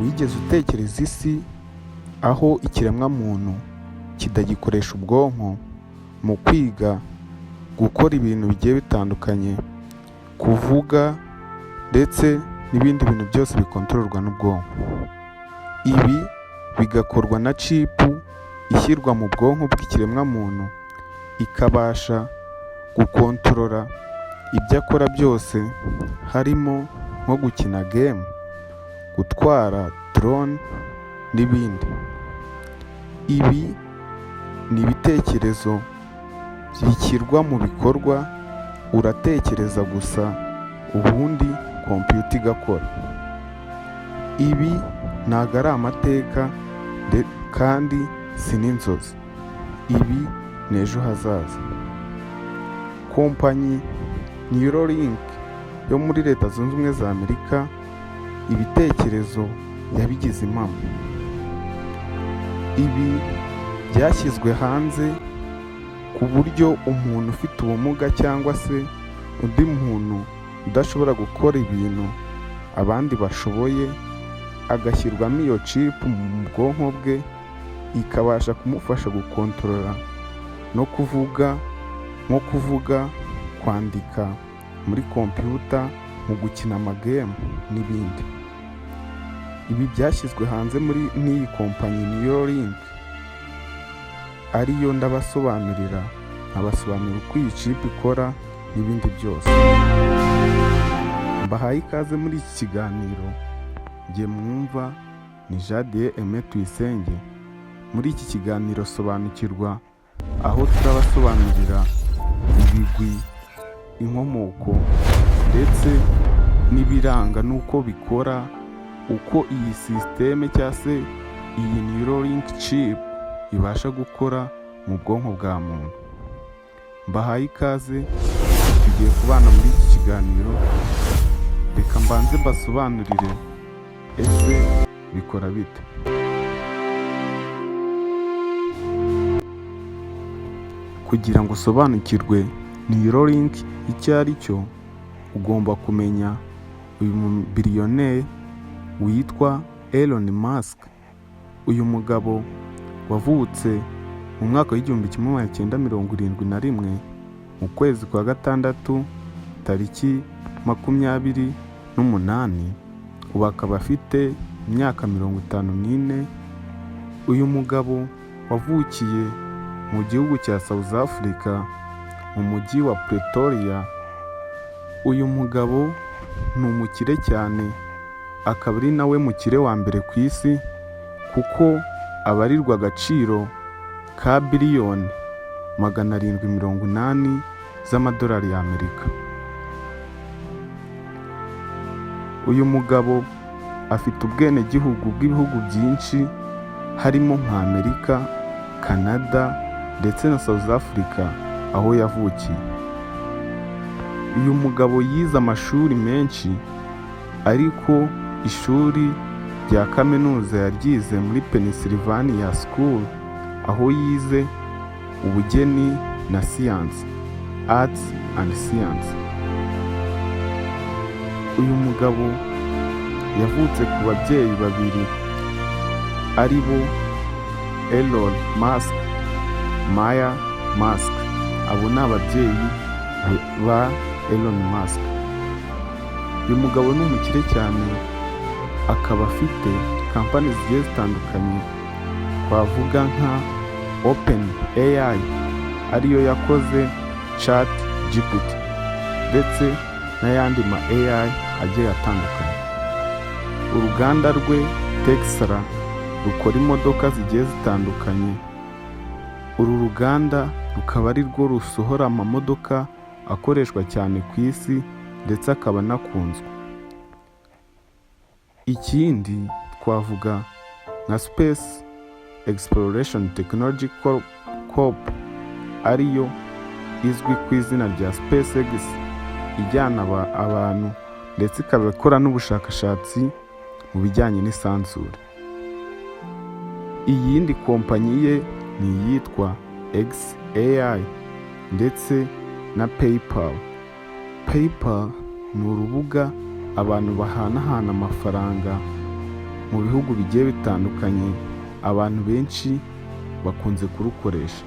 Wigeze utekereza isi aho ikiremwamuntu kitagikoresha ubwonko mu kwiga, gukora ibintu bigiye bitandukanye, kuvuga ndetse n'ibindi bintu byose bikontororwa n'ubwonko. Ibi bigakorwa na cipu ishyirwa mu bwonko bw'ikiremwamuntu, ikabasha gukontorora ibyo akora byose, harimo nko gukina game, gutwara drone n'ibindi. Ibi ni ibitekerezo bishyirwa mu bikorwa, uratekereza gusa ubundi computer igakora. Ibi ntabwo ari amateka kandi si n'inzozi, ibi ni ejo hazaza. Kompanyi Neuralink yo muri Leta Zunze Ubumwe za Amerika, ibitekerezo yabigize impamo. Ibi byashyizwe hanze ku buryo umuntu ufite ubumuga cyangwa se undi muntu udashobora gukora ibintu abandi bashoboye, agashyirwamo iyo cipu mu bwonko bwe, ikabasha kumufasha gukontorora no kuvuga, nko kuvuga, kwandika muri computer, mu gukina amagame n'ibindi. Ibi byashyizwe hanze n'iyi kompanyi Neuralink, ariyo ndabasobanurira, nkabasobanurira uko iyi cipu ikora n'ibindi byose. Mbahaye ikaze muri iki kiganiro. Njye mwumva ni Jean Aime Tuyisenge. Muri iki kiganiro sobanukirwa, aho turabasobanurira ibigwi, inkomoko ndetse n'ibiranga n'uko bikora, uko iyi sisiteme cyangwa se iyi Neuralink chip ibasha gukora mu bwonko bwa muntu. Mbahaye ikaze, tugiye kubana muri iki kiganiro. Reka mbanze mbasobanurire ese bikora bite. Kugira ngo usobanukirwe Neuralink icyo ari cyo, ugomba kumenya uyu biliyoneri witwa Elon Musk. Uyu mugabo wavutse mu mwaka w'1971 mu kwezi kwa gatandatu tariki 28, ubu akaba afite imyaka 54. Uyu mugabo wavukiye mu gihugu cya South Africa mu mujyi wa Pretoria. Uyu mugabo ni umukire cyane, akaba ari nawe mukire wa mbere ku isi, kuko abarirwa agaciro ka biliyoni 780 z'amadolari y'Amerika. Uyu mugabo afite ubwenegihugu bw'ibihugu byinshi, harimo nka Amerika, Canada ndetse na South Africa aho yavukiye. Uyu mugabo yize amashuri menshi, ariko ishuri rya kaminuza yaryize muri Pennsylvania School, aho yize ubugeni na siyansi, Arts and Science. Uyu mugabo yavutse ku babyeyi babiri, ari bo Elon Musk, Maya Musk. Abo ni ababyeyi ba Elon Musk. Uyu mugabo ni umukire cyane, akaba afite kampani zigiye zitandukanye, twavuga nka OpenAI ariyo yakoze ChatGPT ndetse n'ayandi ma AI agiye atandukanye. Uruganda rwe Tesla rukora imodoka zigiye zitandukanye. Uru ruganda rukaba ari rwo rusohora amamodoka akoreshwa cyane ku isi ndetse akaba anakunzwe. Ikindi twavuga nka Space Exploration Technology Corp, ariyo izwi ku izina rya SpaceX, ijyana abantu ndetse ikaba ikora n'ubushakashatsi mu bijyanye n'isanzure. Iyindi kompanyi ye ni iyitwa xAI ndetse na PayPal. PayPal ni urubuga abantu bahanahana amafaranga mu bihugu bigiye bitandukanye abantu benshi bakunze kurukoresha.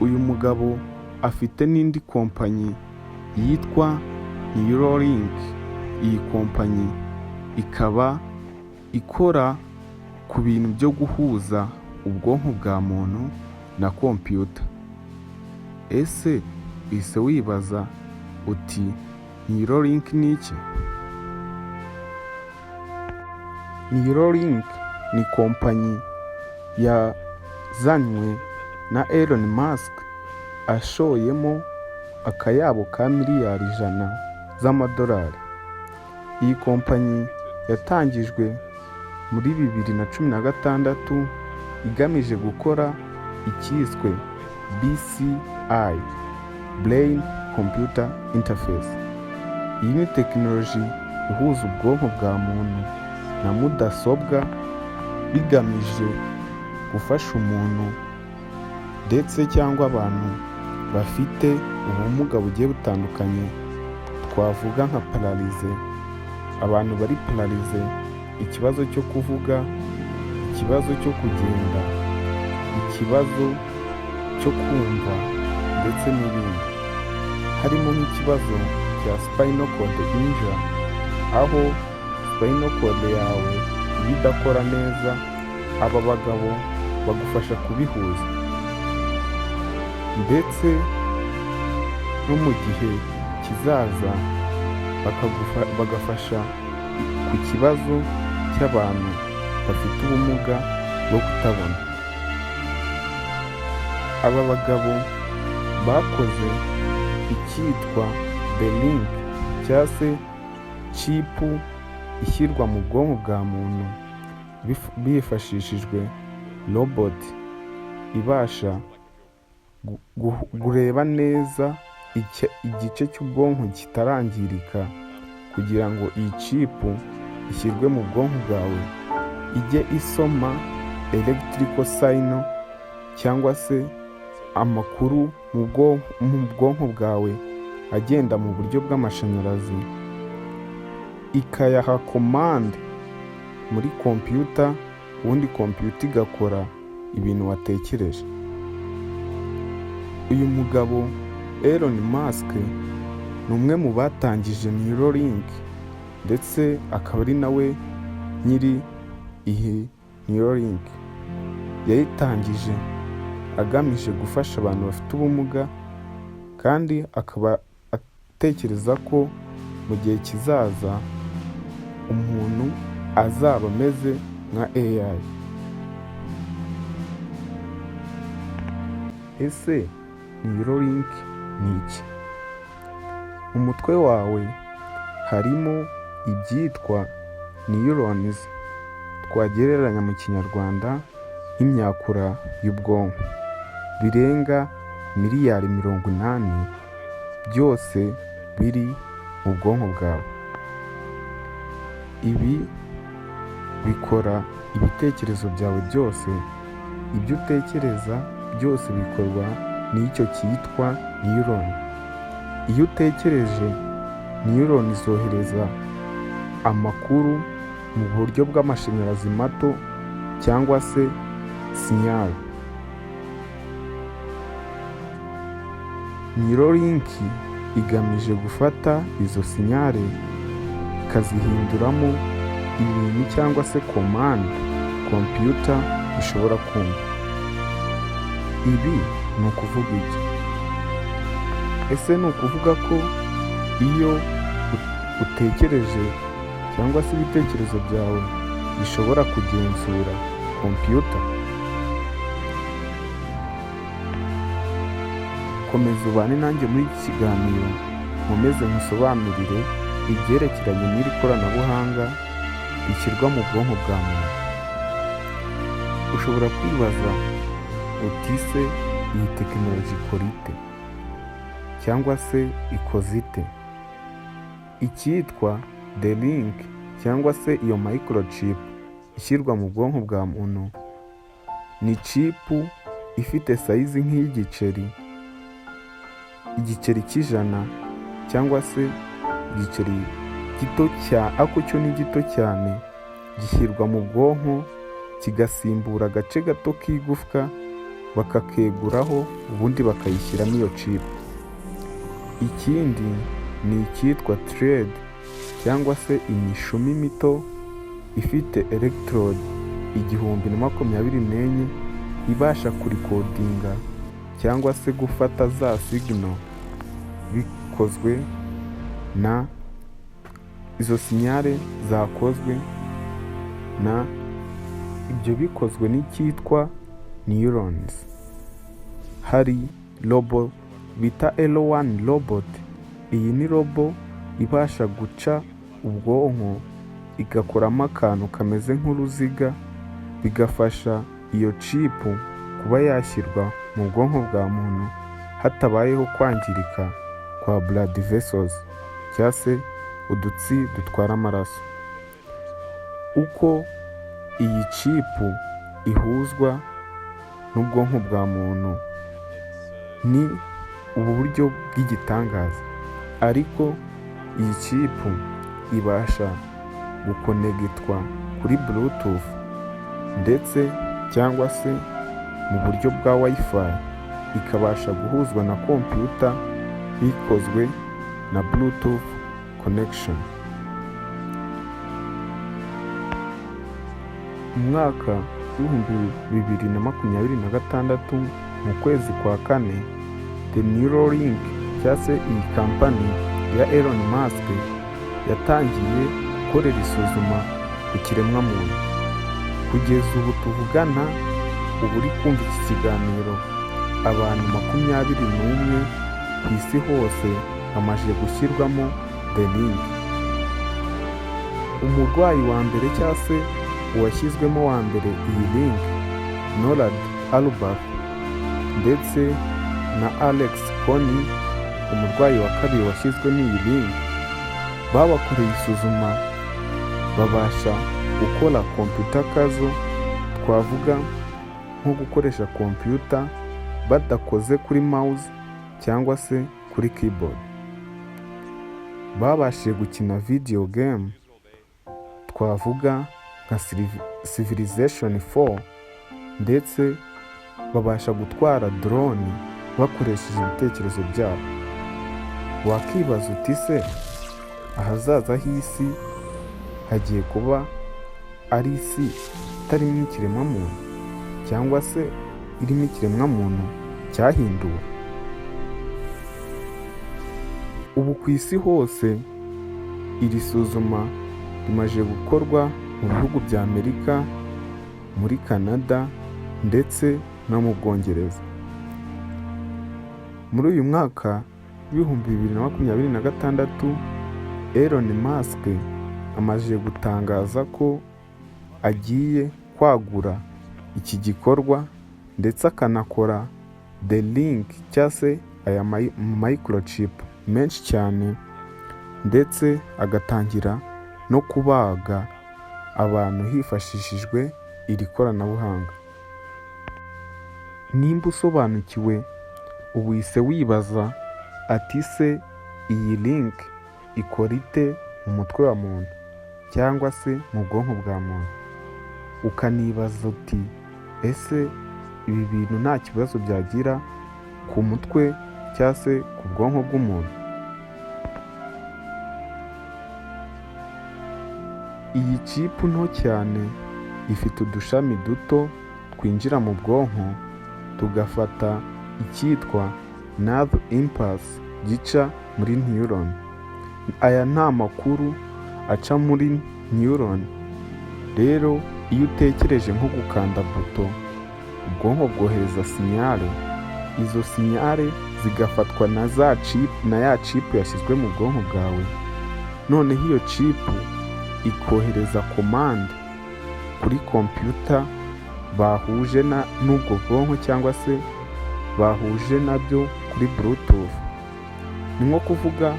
Uyu mugabo afite n'indi kompanyi yitwa Neuralink. Iyi kompanyi ikaba ikora ku bintu byo guhuza ubwonko bwa muntu na kompiyuta. Ese uhise wibaza uti Neuralink ni iki? Neuralink ni kompanyi yazanywe na Elon Musk, ashoyemo akayabo ka miliyari 100 z'amadolari. Iyi kompanyi yatangijwe muri 2016 igamije gukora icyiswe BCI, Brain Computer Interface. Iyi ni tekinoloji ihuza ubwonko bwa muntu na mudasobwa, bigamije gufasha umuntu ndetse cyangwa abantu bafite ubumuga bugiye butandukanye. Twavuga nka paralize, abantu bari paralize, ikibazo cyo kuvuga, ikibazo cyo kugenda, ikibazo cyo kumva ndetse n'ibindi. Harimo nk'ikibazo cya spinal cord injury, aho spinal cord yawe idakora neza, aba bagabo bagufasha kubihuza. Ndetse no mu gihe kizaza bagafasha ku kibazo cy'abantu bafite ubumuga bwo kutabona. Aba bagabo bakoze icyitwa The Link, cyangwa se chipu ishyirwa mu bwonko bwa muntu bifashishijwe robot ibasha kureba neza igice cy'ubwonko kitarangirika, kugira ngo iyi chipu ishyirwe mu bwonko bwawe, ijye isoma electrical signal cyangwa se amakuru mu bwonko bwawe agenda mu buryo bw'amashanyarazi, ikayaha command muri kompiyuta, ubundi kompiyuta igakora ibintu watekereje. Uyu mugabo Elon Musk ni umwe mu batangije Neuralink, ndetse akaba ari nawe nyiri iyi Neuralink. Yayitangije agamije gufasha abantu bafite ubumuga, kandi akaba atekereza ko mu gihe kizaza umuntu azaba ameze nka AI. Ese Neuralink ni iki? Mu mutwe wawe harimo ibyitwa neurons, twagereranya mu kinyarwanda nk'imyakura y'ubwonko, birenga miliyari 80, byose biri mu bwonko bwawe. Ibi bikora ibitekerezo byawe byose. Ibyo utekereza byose bikorwa n'icyo cyitwa neuron. Iyo utekereje, neuron zohereza amakuru mu buryo bw'amashanyarazi mato cyangwa se signal. Neuralink igamije gufata izo sinyare ikazihinduramo ibintu cyangwa se command kompiyuta ishobora kumva. Ibi ni ukuvuga iki? Ese ni ukuvuga ko iyo utekereje cyangwa se ibitekerezo byawe bishobora kugenzura kompiyuta? Komeza ubane nanjye muri iki kiganiro, nkomeze nkusobanurire ibyerekeranye n'iri koranabuhanga rishyirwa mu bwonko bwa muntu. Ushobora kwibaza uti se iyi tekinoloji ikora ite, cyangwa se ikoze ite? Icyitwa The Link cyangwa se iyo microchip ishyirwa mu bwonko bwa muntu ni chipu ifite sayizi nk'iy'igiceri, igiceri cy'ijana, cyangwa se igiceri gito cyane, ako cyo ni gito cyane gishyirwa mu bwonko kigasimbura agace gato k'igufwa bakakeguraho ubundi bakayishyiramo iyo chip. Ikindi ni icyitwa thread cyangwa se imishumi mito ifite electrode 1024 ibasha kurikodinga cyangwa se gufata za signal bikozwe na izo sinyare zakozwe na ibyo bikozwe n'icyitwa neurons. Hari robo bita L1 robot. Iyi ni robo ibasha guca ubwonko igakoramo akantu kameze nk'uruziga bigafasha iyo chip kuba yashyirwa mu bwonko bwa muntu hatabayeho kwangirika kwa blood vessels cyangwa se udutsi dutwara amaraso. Uko iyi chip ihuzwa n'ubwonko bwa muntu ni ubu buryo bw'igitangaza, ariko iyi chip ibasha gukonegitwa kuri Bluetooth ndetse cyangwa se mu buryo bwa Wi-Fi ikabasha guhuzwa na computer bikozwe na Bluetooth connection. Mu mwaka w'2026 mu kwezi kwa kane, The Neuralink cyangwa se iyi kampani ya Elon Musk yatangiye gukorera isuzuma ku kiremwamuntu. Kugeza ubu tuvugana, ubu uri kumva iki kiganiro, abantu 21 ku isi hose bamaze gushyirwamo The Link. Umurwayi wa mbere cyangwa se uwashyizwemo wa mbere iyi link, Norad Albach ndetse na Alex Coney, umurwayi wa kabiri washyizwemo iyi link, babakoreye isuzuma babasha gukora computer kazo, twavuga nko gukoresha computer badakoze kuri mouse cyangwa se kuri keyboard. Babashije gukina video game twavuga nka Civilization 4 ndetse babasha gutwara drone bakoresheje ibitekerezo byabo. Wakibaza uti se ahazaza h'isi hagiye kuba ari isi itarimo ikiremwamuntu cyangwa se irimo ikiremwamuntu cyahinduwe? Ubu ku isi hose iri suzuma rimaze gukorwa mu bihugu bya Amerika, muri Canada ndetse no mu Bwongereza. Muri uyu mwaka w'2026 Elon Musk amaze gutangaza ko agiye kwagura iki gikorwa ndetse akanakora The Link cyangwa se aya microchip menshi cyane, ndetse agatangira no kubaga abantu hifashishijwe iri koranabuhanga. Nimba usobanukiwe, ubu ise wibaza ati se iyi link ikora ite mu mutwe wa muntu cyangwa se mu bwonko bwa muntu? Ukanibaza uti ese ibi bintu nta kibazo byagira ku mutwe cyangwa se ku bwonko bw'umuntu? Iyi chip nto cyane ifite udushami duto twinjira mu bwonko tugafata icyitwa nerve impulse gica muri neuron. Aya nta makuru aca muri neuron. Rero iyo utekereje nko gukanda buto, ubwonko bwohereza sinyare, izo sinyare zigafatwa na ya chip yashyizwe mu bwonko bwawe. Noneho iyo chip ikohereza command kuri computer bahuje n'ubwo bwonko cyangwa se bahuje nabyo kuri Bluetooth. Ni nko kuvuga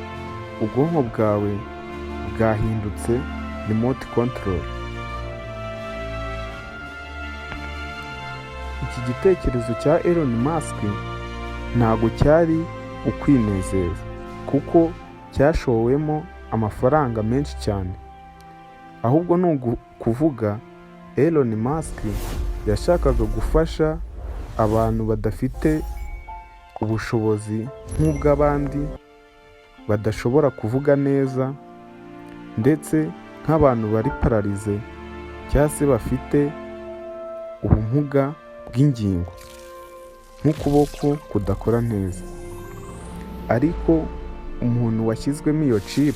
ubwonko bwawe bwahindutse remote control. Iki gitekerezo cya Elon Musk ntago cyari ukwinezeza, kuko cyashowemo amafaranga menshi cyane. ahubwo ni ukuvuga Elon Musk yashakaga gufasha abantu badafite ubushobozi nk'ubw'abandi, badashobora kuvuga neza, ndetse nk'abantu bari pararize cyangwa se bafite ubumuga bw'ingingo nk'ukuboko kudakora neza. Ariko umuntu washyizwemo iyo chip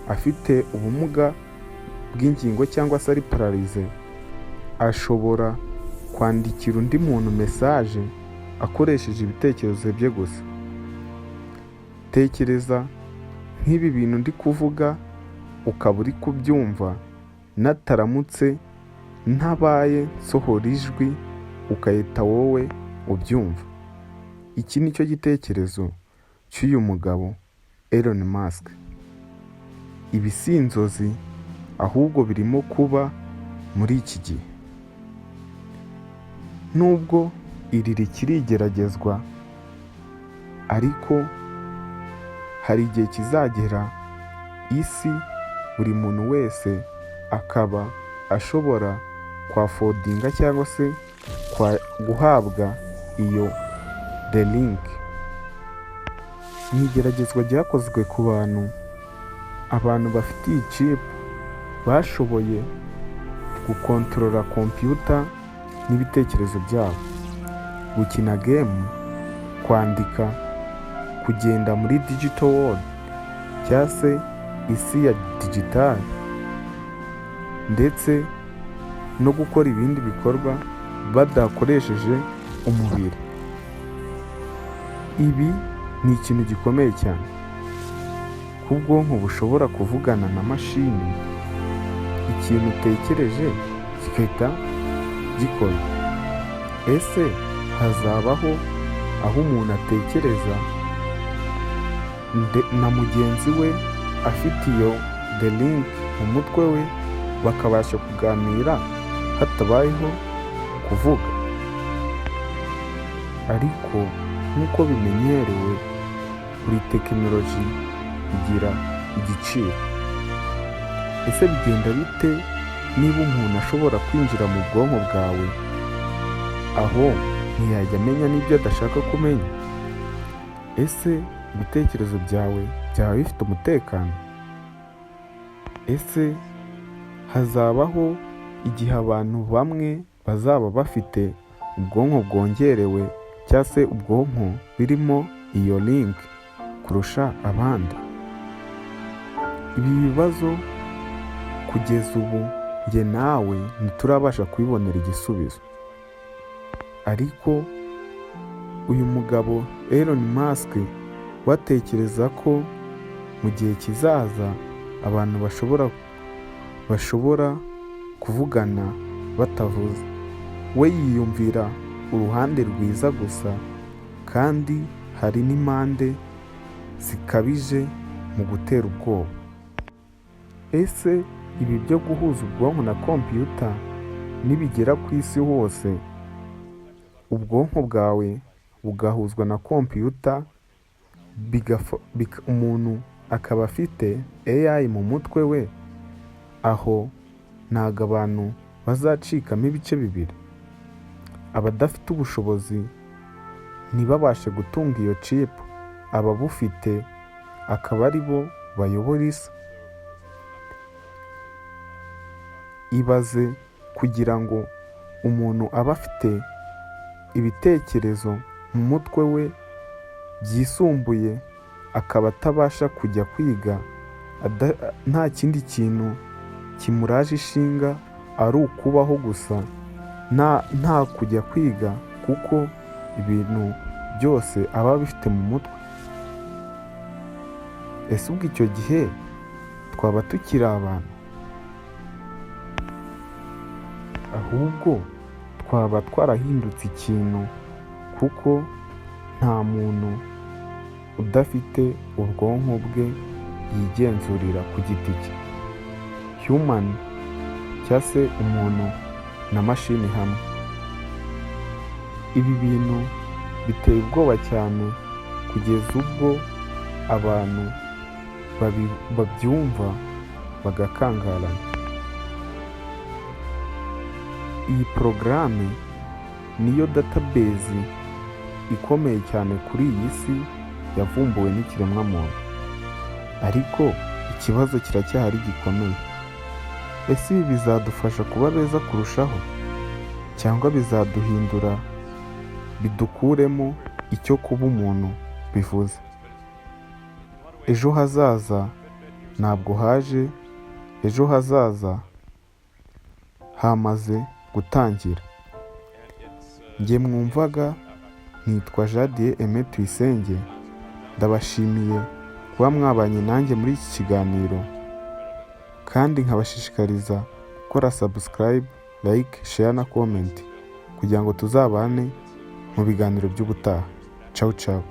afite ubumuga bw'ingingo cyangwa se ari pararize, ashobora kwandikira undi muntu mesaje akoresheje ibitekerezo bye gusa. Tekereza nk'ibi bintu ndi kuvuga ukaba uri kubyumva, nataramutse ntabaye nsohora ijwi ukahita wowe ubyumva. Iki ni cyo gitekerezo cy'uyu mugabo Elon Musk. Ibi si inzozi, ahubwo birimo kuba muri iki gihe. Nubwo iri rikiri igeragezwa, ariko hari igihe kizagera isi buri muntu wese akaba ashobora kwafodinga cyangwa se guhabwa iyo The Link. Ni igeragezwa ryakozwe ku abantu bafite iyi chip bashoboye gukontorora computer n'ibitekerezo byabo, gukina game, kwandika, kugenda muri digital world cyangwa se isi ya digital, ndetse no gukora ibindi bikorwa badakoresheje umubiri. Ibi ni ikintu gikomeye cyane, ko ubwonko bushobora kuvugana na mashini, ikintu utekereje kigahita gikora. Ese hazabaho aho umuntu atekereza na mugenzi we afite iyo The Link mu mutwe we, bakabasha kuganira hatabayeho kuvuga? Ariko nk'uko bimenyerewe, buri tekinoloji igira igiciro. Ese bigenda bite niba umuntu ashobora kwinjira mu bwonko bwawe, aho ntiyajya amenya n'ibyo adashaka kumenya? Ese ibitekerezo byawe byaba bifite umutekano? Ese hazabaho igihe abantu bamwe bazaba bafite ubwonko bwongerewe cyangwa se ubwonko birimo iyo link kurusha abandi? Ibi bibazo kugeza ubu njye nawe ntiturabasha kubibonera igisubizo. Ariko uyu mugabo Elon Musk watekereza ko mu gihe kizaza abantu bashobora kuvugana batavuze. We yiyumvira uruhande rwiza gusa, kandi hari n'impande zikabije mu gutera ubwoba. Ese ibi byo guhuza ubwonko na computer nibigera ku isi hose, ubwonko bwawe bugahuzwa na computer, umuntu akaba afite AI mu mutwe we, aho ntago abantu bazacikamo ibice bibiri. Abadafite ubushobozi ntibabashe gutunga iyo chip, ababufite akaba ari bo bayobora isi. Ibaze kugira ngo umuntu abe afite ibitekerezo mu mutwe we byisumbuye, akaba atabasha kujya kwiga, nta kindi kintu kimuraje ishinga ari ukubaho gusa, nta kujya kwiga, kuko ibintu byose aba abifite mu mutwe. Ese ubwo icyo gihe twaba tukiri abantu? Ahubwo twaba twarahindutse ikintu, kuko nta muntu udafite ubwonko bwe yigenzurira ku giti cye. Human cyangwa se umuntu na mashini hamwe. Ibi bintu biteye ubwoba cyane kugeza ubwo abantu babyumva bagakangarana. Iyi porogaramu niyo database ikomeye cyane kuri iyi si yavumbuwe n'ikiremwamuntu. Ariko ikibazo kiracyahari gikomeye. Ese ibi bizadufasha kuba beza kurushaho cyangwa bizaduhindura bidukuremo icyo kuba umuntu bivuze? Ejo hazaza ntabwo haje, ejo hazaza hamaze gutangira. Njye mwumvaga nitwa Jean Aime Tuyisenge. Ndabashimiye kuba mwabanye nanjye muri iki kiganiro, kandi nkabashishikariza gukora subscribe, like, share na comment kugira ngo tuzabane mu biganiro by'ubutaha. Ciao ciao.